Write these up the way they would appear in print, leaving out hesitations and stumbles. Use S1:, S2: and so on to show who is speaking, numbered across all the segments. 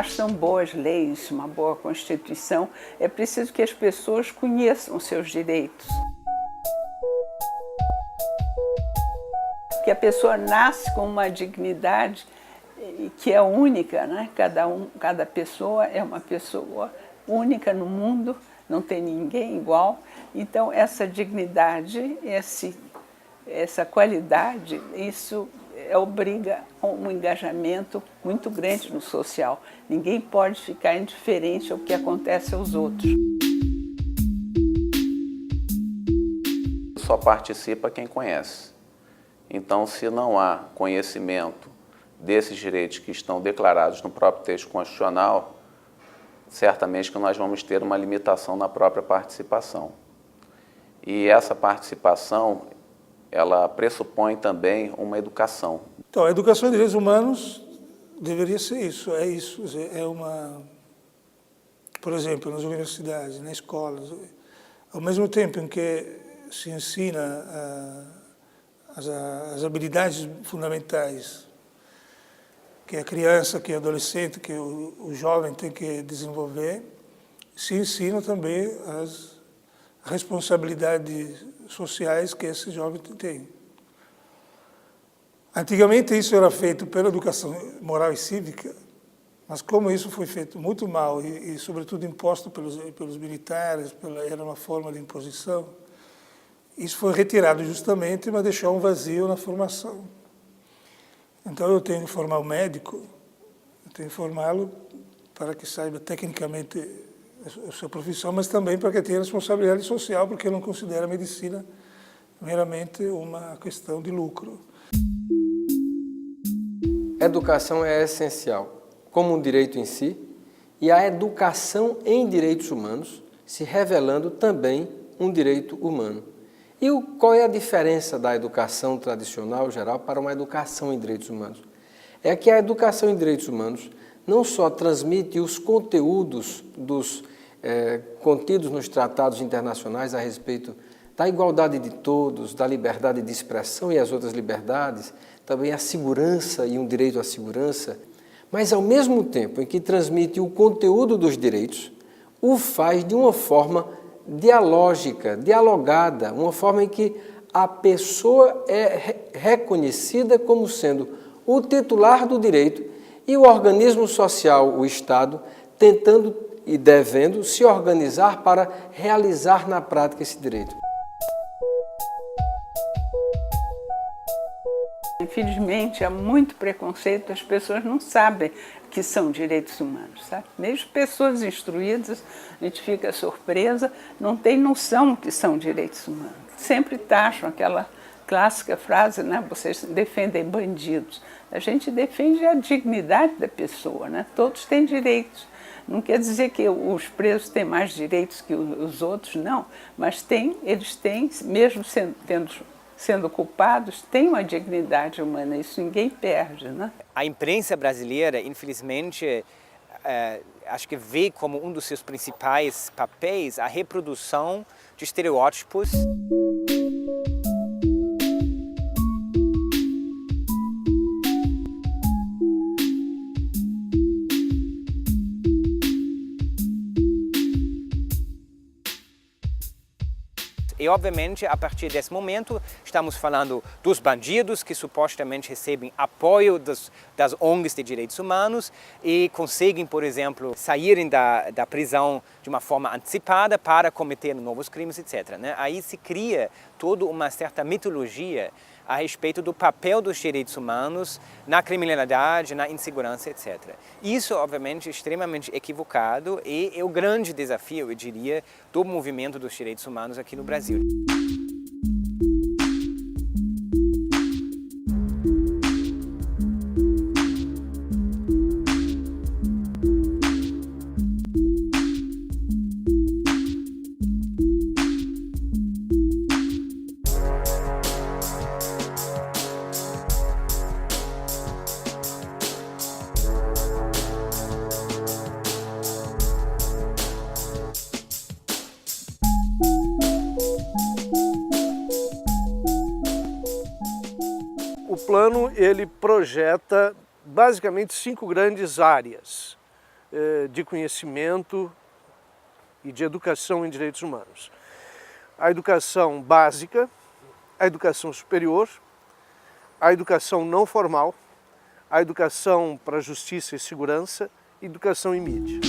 S1: bastam boas leis, uma boa Constituição, é preciso que as pessoas conheçam seus direitos. Que a pessoa nasce com uma dignidade que é única, né? Cada pessoa é uma pessoa única no mundo, não tem ninguém igual. Então, essa dignidade, essa qualidade, isso obriga a um engajamento muito grande no social. Ninguém pode ficar indiferente ao que acontece aos outros.
S2: Só participa quem conhece. Então, se não há conhecimento desses direitos que estão declarados no próprio texto constitucional, certamente que nós vamos ter uma limitação na própria participação. E essa participação, ela pressupõe também uma educação.
S3: Então, a educação em direitos humanos deveria ser isso, por exemplo, nas universidades, nas escolas, ao mesmo tempo em que se ensina as habilidades fundamentais que a criança, que o adolescente, que o jovem tem que desenvolver, se ensina também as responsabilidades sociais que esse jovem tem. Antigamente isso era feito pela educação moral e cívica, mas como isso foi feito muito mal e sobretudo imposto pelos militares, era uma forma de imposição, isso foi retirado justamente, mas deixou um vazio na formação. Então eu tenho que formar o médico, eu tenho que formá-lo para que saiba tecnicamente a sua profissão, mas também para que tenha responsabilidade social, porque eu não considero a medicina meramente uma questão de lucro.
S4: Educação é essencial, como um direito em si, e a educação em direitos humanos se revelando também um direito humano. E qual é a diferença da educação tradicional, geral, para uma educação em direitos humanos? É que a educação em direitos humanos não só transmite os conteúdos contidos nos tratados internacionais a respeito da igualdade de todos, da liberdade de expressão e as outras liberdades, também a segurança e um direito à segurança, mas ao mesmo tempo em que transmite o conteúdo dos direitos, o faz de uma forma dialógica, dialogada, uma forma em que a pessoa é reconhecida como sendo o titular do direito e o organismo social, o Estado, tentando e devendo se organizar para realizar na prática esse direito.
S1: Infelizmente, há muito preconceito, as pessoas não sabem que são direitos humanos, sabe? Mesmo pessoas instruídas, a gente fica surpresa, não tem noção que são direitos humanos. Sempre taxam aquela clássica frase, né? Vocês defendem bandidos. A gente defende a dignidade da pessoa, né? Todos têm direitos. Não quer dizer que os presos têm mais direitos que os outros, não, mas eles têm, mesmo sendo culpados, têm uma dignidade humana, isso ninguém perde, né?
S5: A imprensa brasileira, infelizmente, acho que vê como um dos seus principais papéis a reprodução de estereótipos. E, obviamente, a partir desse momento, estamos falando dos bandidos que supostamente recebem apoio das ONGs de direitos humanos e conseguem, por exemplo, saírem da prisão de uma forma antecipada para cometer novos crimes, etc. Aí se cria toda uma certa mitologia a respeito do papel dos direitos humanos na criminalidade, na insegurança, etc. Isso, obviamente, é extremamente equivocado e é o grande desafio, eu diria, do movimento dos direitos humanos aqui no Brasil.
S6: O plano ele projeta basicamente 5 grandes áreas. de conhecimento e de educação em direitos humanos. A educação básica, a educação superior, a educação não formal, a educação para justiça e segurança, e educação em mídia.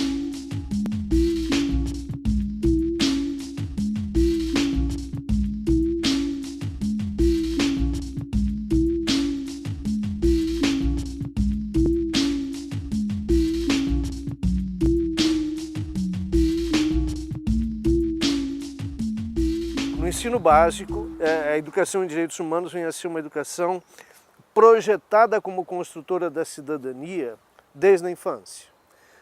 S6: No ensino básico, a educação em direitos humanos vem a ser uma educação projetada como construtora da cidadania desde a infância.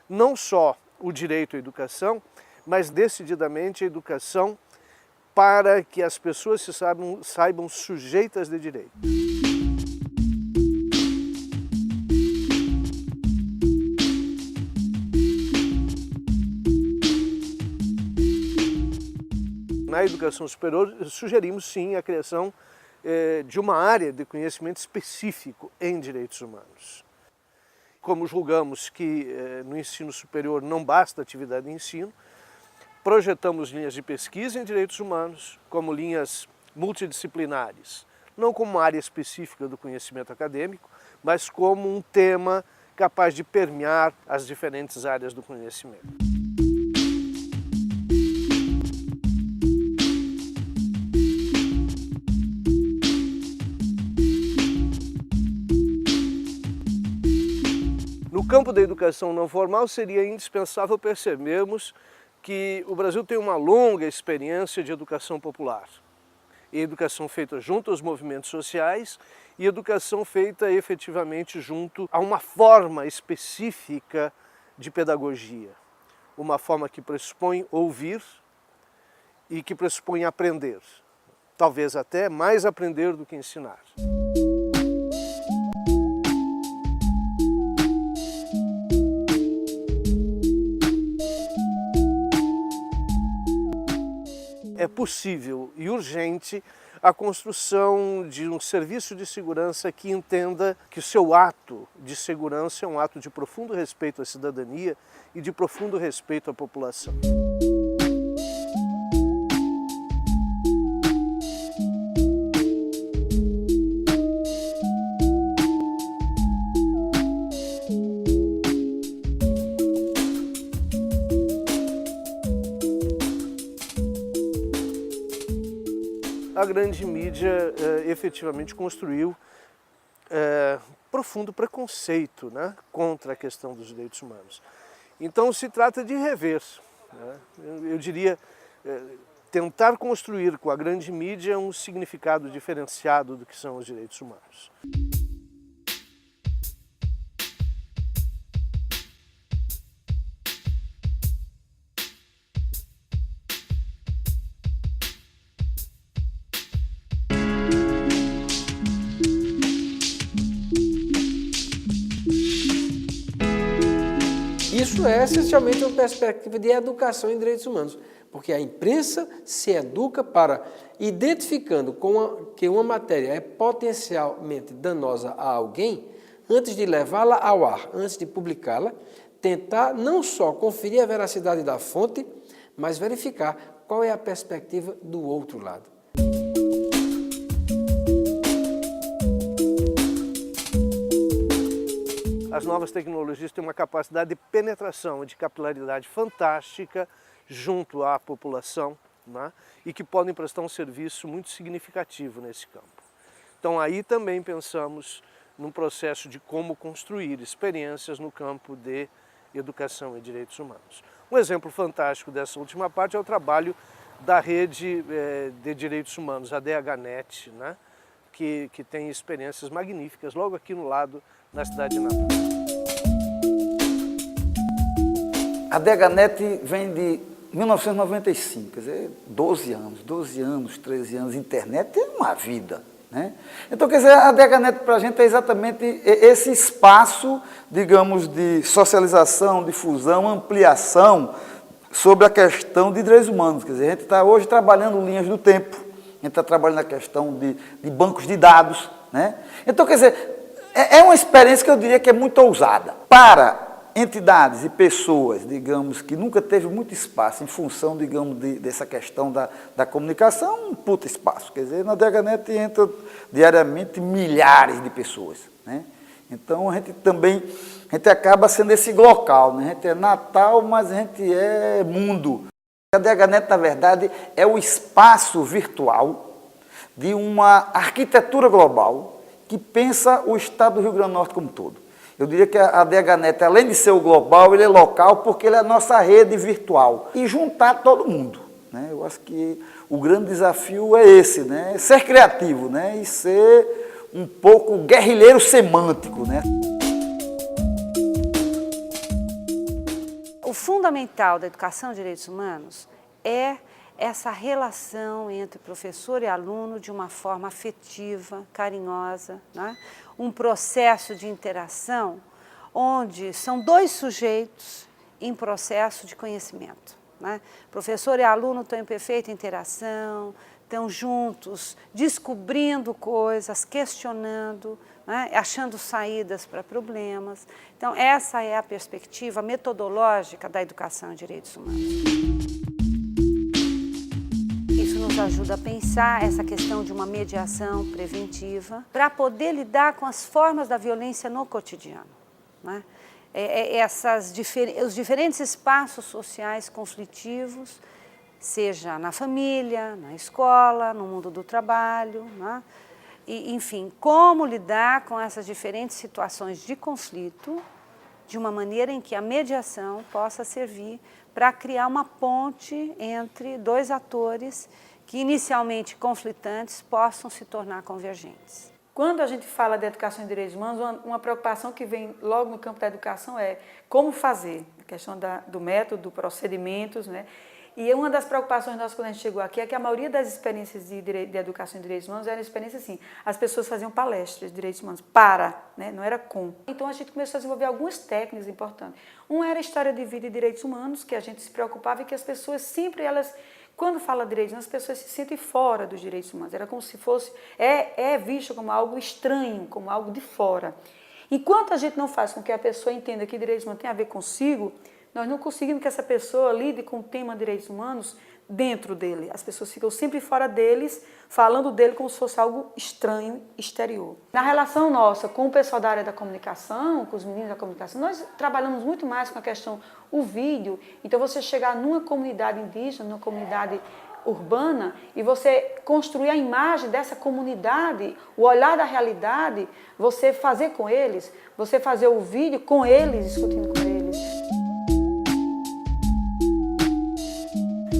S6: Não só o direito à educação, mas decididamente a educação para que as pessoas se saibam sujeitas de direito. Na educação superior, sugerimos sim a criação de uma área de conhecimento específico em direitos humanos. Como julgamos que no ensino superior não basta a atividade de ensino, projetamos linhas de pesquisa em direitos humanos como linhas multidisciplinares, não como uma área específica do conhecimento acadêmico, mas como um tema capaz de permear as diferentes áreas do conhecimento. No campo da educação não formal, seria indispensável percebermos que o Brasil tem uma longa experiência de educação popular. E educação feita junto aos movimentos sociais e educação feita efetivamente junto a uma forma específica de pedagogia. Uma forma que pressupõe ouvir e que pressupõe aprender. Talvez até mais aprender do que ensinar. É possível e urgente a construção de um serviço de segurança que entenda que o seu ato de segurança é um ato de profundo respeito à cidadania e de profundo respeito à população. A grande mídia efetivamente construiu profundo preconceito, né, contra a questão dos direitos humanos. Então se trata de rever, né, eu diria, tentar construir com a grande mídia um significado diferenciado do que são os direitos humanos.
S4: Isso é essencialmente uma perspectiva de educação em direitos humanos, porque a imprensa se educa para, identificando que uma matéria é potencialmente danosa a alguém, antes de levá-la ao ar, antes de publicá-la, tentar não só conferir a veracidade da fonte, mas verificar qual é a perspectiva do outro lado.
S6: As novas tecnologias têm uma capacidade de penetração e de capilaridade fantástica junto à população, né? E que podem prestar um serviço muito significativo nesse campo. Então aí também pensamos num processo de como construir experiências no campo de educação e direitos humanos. Um exemplo fantástico dessa última parte é o trabalho da rede de direitos humanos, a DHNet, né? Que tem experiências magníficas logo aqui no lado, na cidade de Natal.
S7: A DHNet vem de 1995, quer dizer, 12 anos, 13 anos, internet é uma vida, né? Então, quer dizer, a DHNet para a gente é exatamente esse espaço, digamos, de socialização, difusão, ampliação sobre a questão de direitos humanos. Quer dizer, a gente está hoje trabalhando linhas do tempo, a gente está trabalhando na questão de bancos de dados, né? Então, quer dizer, é uma experiência que eu diria que é muito ousada. Para entidades e pessoas, digamos, que nunca teve muito espaço em função, digamos, dessa questão da comunicação, um puta espaço. Quer dizer, na DHNet entra diariamente milhares de pessoas, né? Então, a gente acaba sendo esse local, né? A gente é Natal, mas a gente é mundo. A DHNet, na verdade, é o espaço virtual de uma arquitetura global que pensa o estado do Rio Grande do Norte como um todo. Eu diria que a DHNet, além de ser o global, ele é local porque ele é a nossa rede virtual. E juntar todo mundo, né? Eu acho que o grande desafio é esse, né? Ser criativo, né? E ser um pouco guerrilheiro semântico, né?
S8: O fundamental da educação de direitos humanos é essa relação entre professor e aluno de uma forma afetiva, carinhosa, né? Um processo de interação onde são dois sujeitos em processo de conhecimento, né? Professor e aluno estão em perfeita interação, estão juntos, descobrindo coisas, questionando, né? Achando saídas para problemas. Então, essa é a perspectiva metodológica da educação em direitos humanos. Isso nos ajuda a pensar essa questão de uma mediação preventiva para poder lidar com as formas da violência no cotidiano, né? Os diferentes espaços sociais conflitivos, seja na família, na escola, no mundo do trabalho, né? E, enfim, como lidar com essas diferentes situações de conflito de uma maneira em que a mediação possa servir para criar uma ponte entre dois atores que inicialmente conflitantes possam se tornar convergentes.
S9: Quando a gente fala de educação em direitos humanos, uma preocupação que vem logo no campo da educação é como fazer, a questão do método, dos procedimentos, né? E uma das preocupações nossas quando a gente chegou aqui é que a maioria das experiências de educação em direitos humanos era experiência assim, as pessoas faziam palestras de direitos humanos né? Não era com. Então a gente começou a desenvolver algumas técnicas importantes. Uma era a história de vida e direitos humanos, que a gente se preocupava e que as pessoas sempre, quando fala de direitos humanos, as pessoas se sentem fora dos direitos humanos. Era como se fosse, visto como algo estranho, como algo de fora. Enquanto a gente não faz com que a pessoa entenda que direitos humanos tem a ver consigo, nós não conseguimos que essa pessoa lide com o tema de direitos humanos dentro dele. As pessoas ficam sempre fora deles, falando dele como se fosse algo estranho, exterior. Na relação nossa com o pessoal da área da comunicação, com os meninos da comunicação, nós trabalhamos muito mais com a questão, o vídeo. Então, você chegar numa comunidade indígena, numa comunidade urbana, e você construir a imagem dessa comunidade, o olhar da realidade, você fazer com eles, você fazer o vídeo com eles, discutindo com eles.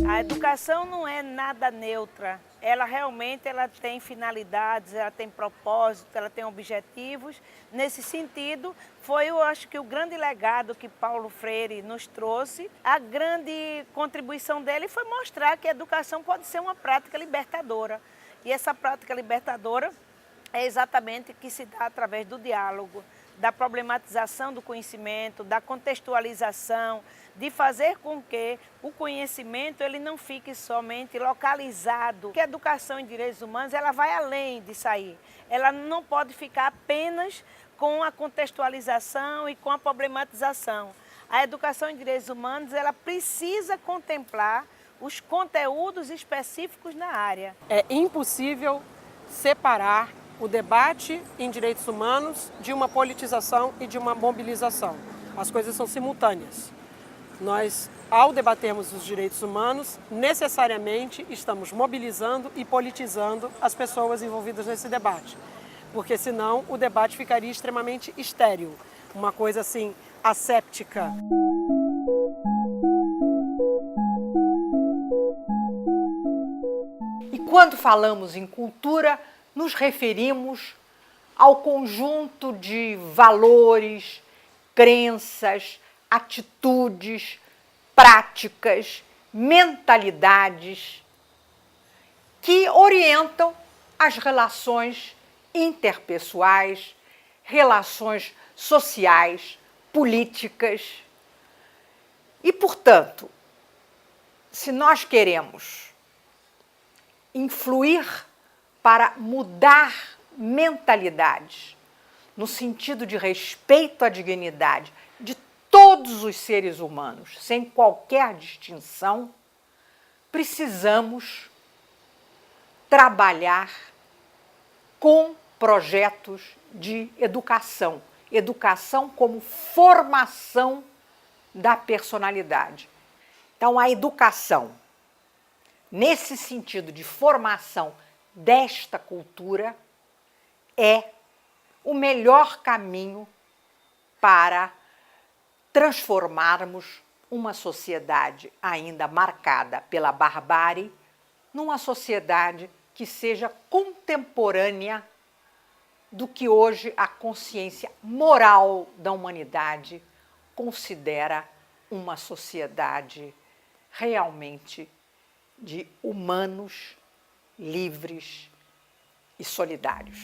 S10: A educação não é nada neutra, ela realmente tem finalidades, ela tem propósito, ela tem objetivos. Nesse sentido, eu acho que o grande legado que Paulo Freire nos trouxe, a grande contribuição dele foi mostrar que a educação pode ser uma prática libertadora. E essa prática libertadora é exatamente que se dá através do diálogo, da problematização do conhecimento, da contextualização, de fazer com que o conhecimento ele não fique somente localizado. Que a educação em direitos humanos ela vai além disso aí. Ela não pode ficar apenas com a contextualização e com a problematização. A educação em direitos humanos ela precisa contemplar os conteúdos específicos na área.
S11: É impossível separar o debate em direitos humanos de uma politização e de uma mobilização. As coisas são simultâneas. Nós, ao debatermos os direitos humanos, necessariamente estamos mobilizando e politizando as pessoas envolvidas nesse debate. Porque senão o debate ficaria extremamente estéril, uma coisa assim, asséptica.
S12: E quando falamos em cultura, nos referimos ao conjunto de valores, crenças, atitudes, práticas, mentalidades que orientam as relações interpessoais, relações sociais, políticas. E, portanto, se nós queremos influir para mudar mentalidades, no sentido de respeito à dignidade de todos os seres humanos, sem qualquer distinção, precisamos trabalhar com projetos de educação. Educação como formação da personalidade. Então, a educação, nesse sentido de formação desta cultura, é o melhor caminho para transformarmos uma sociedade ainda marcada pela barbárie numa sociedade que seja contemporânea do que hoje a consciência moral da humanidade considera uma sociedade realmente de humanos livres e solidários.